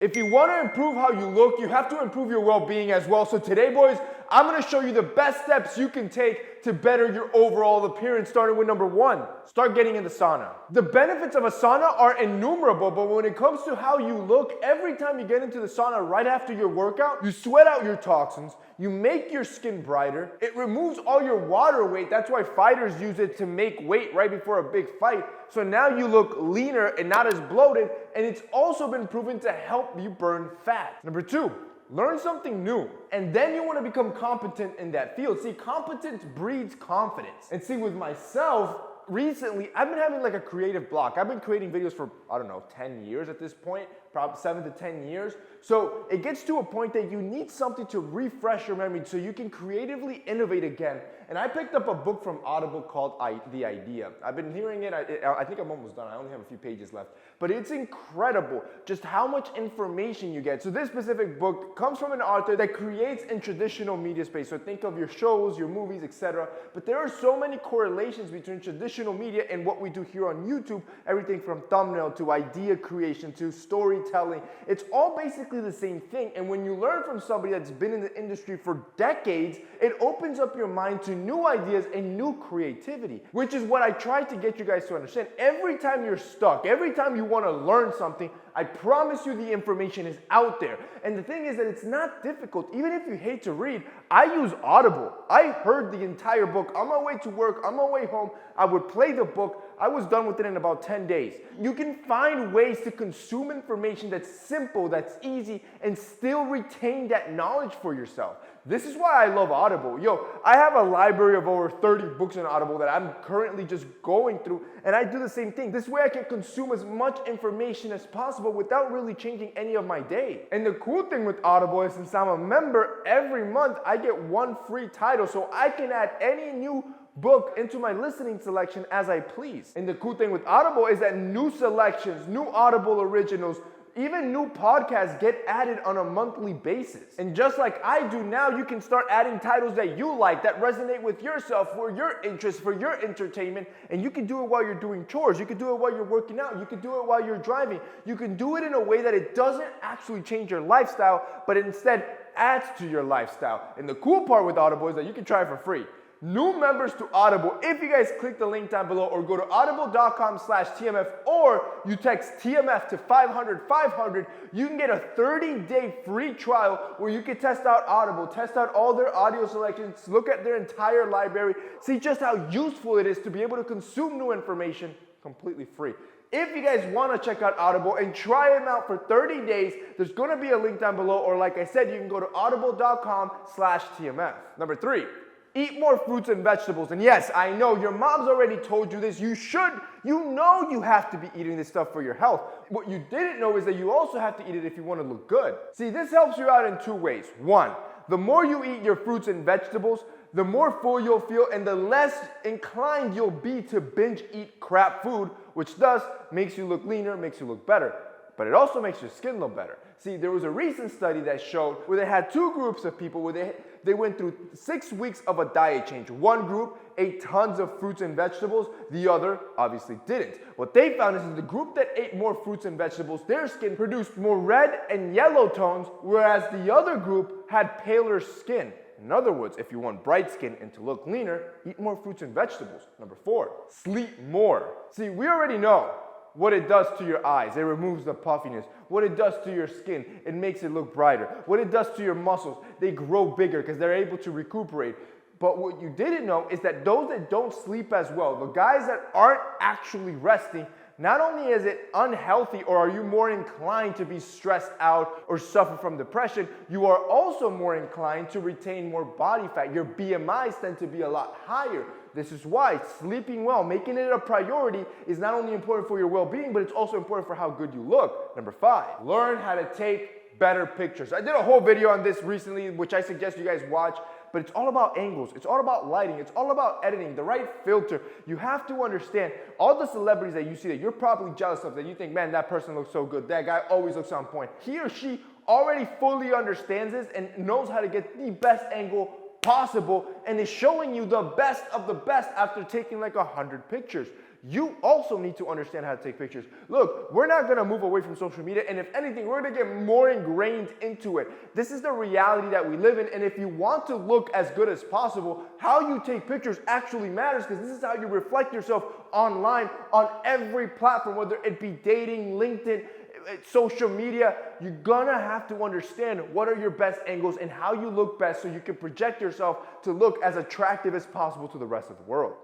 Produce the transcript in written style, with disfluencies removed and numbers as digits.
If you want to improve how you look, you have to improve your well-being as well. So today, boys, I'm going to show you the best steps you can take to better your overall appearance, starting with number 1. Start getting in the sauna. The benefits of a sauna are innumerable, but when it comes to how you look, every time you get into the sauna right after your workout, you sweat out your toxins, you make your skin brighter, it removes all your water weight. That's why fighters use it to make weight right before a big fight. So now you look leaner and not as bloated, and it's also been proven to help you burn fat. Number 2. Learn something new, and then you want to become competent in that field. See, competence breeds confidence. And see, with myself, recently, I've been having like a creative block. I've been creating videos for, 10 years at this point, probably 7 to 10 years. So it gets to a point that you need something to refresh your memory so you can creatively innovate again. And I picked up a book from Audible called The Idea. I've been hearing it. I think I'm almost done. I only have a few pages left. But it's incredible just how much information you get. So this specific book comes from an author that creates in traditional media space. So think of your shows, your movies, etc. But there are so many correlations between traditional media and what we do here on YouTube. Everything from thumbnail to idea creation to storytelling. It's all basically the same thing. And when you learn from somebody that's been in the industry for decades, it opens up your mind to new ideas and new creativity, which is what I try to get you guys to understand. Every time you're stuck, every time you want to learn something, I promise you the information is out there. And the thing is that it's not difficult. Even if you hate to read, I use Audible. I heard the entire book on my way to work, on my way home. I would play the book. I was done with it in about 10 days. You can find ways to consume information that's simple, that's easy, and still retain that knowledge for yourself. This is why I love Audible. I have a library of over 30 books on Audible that I'm currently just going through, and I do the same thing. This way I can consume as much information as possible without really changing any of my day. And the cool thing with Audible is, since I'm a member, every month I get one free title, so I can add any new book into my listening selection as I please. And the cool thing with Audible is that new selections, new Audible originals, even new podcasts get added on a monthly basis. And just like I do now, you can start adding titles that you like, that resonate with yourself, for your interest, for your entertainment. And you can do it while you're doing chores. You can do it while you're working out. You can do it while you're driving. You can do it in a way that it doesn't actually change your lifestyle, but instead adds to your lifestyle. And the cool part with Audible is that you can try it for free. New members to Audible, if you guys click the link down below or go to audible.com/TMF or you text TMF to 500, you can get a 30-day free trial where you can test out Audible, test out all their audio selections, look at their entire library, see just how useful it is to be able to consume new information completely free. If you guys want to check out Audible and try them out for 30 days, there's going to be a link down below, or like I said, you can go to audible.com/TMF. Number 3. Eat more fruits and vegetables. And yes, I know your mom's already told you this. You have to be eating this stuff for your health. What you didn't know is that you also have to eat it if you want to look good. See, this helps you out in 2 ways. 1, the more you eat your fruits and vegetables, the more full you'll feel and the less inclined you'll be to binge eat crap food, which thus makes you look leaner, makes you look better. But it also makes your skin look better. See, there was a recent study that showed where they had 2 groups of people where they went through 6 weeks of a diet change. One group ate tons of fruits and vegetables. The other obviously didn't. What they found is that the group that ate more fruits and vegetables, their skin produced more red and yellow tones, whereas the other group had paler skin. In other words, if you want bright skin and to look leaner, eat more fruits and vegetables. Number 4, sleep more. See, we already know what it does to your eyes. It removes the puffiness. What it does to your skin, it makes it look brighter. What it does to your muscles, they grow bigger because they're able to recuperate. But what you didn't know is that those that don't sleep as well, the guys that aren't actually resting, not only is it unhealthy or are you more inclined to be stressed out or suffer from depression, you are also more inclined to retain more body fat. Your BMIs tend to be a lot higher. This is why sleeping well, making it a priority, is not only important for your well-being, but it's also important for how good you look. Number 5, learn how to take better pictures. I did a whole video on this recently, which I suggest you guys watch. But it's all about angles. It's all about lighting. It's all about editing, the right filter. You have to understand all the celebrities that you see that you're probably jealous of, that you think, man, that person looks so good. That guy always looks on point. He or she already fully understands this and knows how to get the best angle possible and is showing you the best of the best after taking like 100 pictures. you also need to understand how to take pictures. Look, we're not gonna move away from social media, and if anything, we're gonna get more ingrained into it. This is the reality that we live in, and if you want to look as good as possible, how you take pictures actually matters, because this is how you reflect yourself online on every platform, whether it be dating, LinkedIn, social media. You're gonna have to understand what are your best angles and how you look best so you can project yourself to look as attractive as possible to the rest of the world.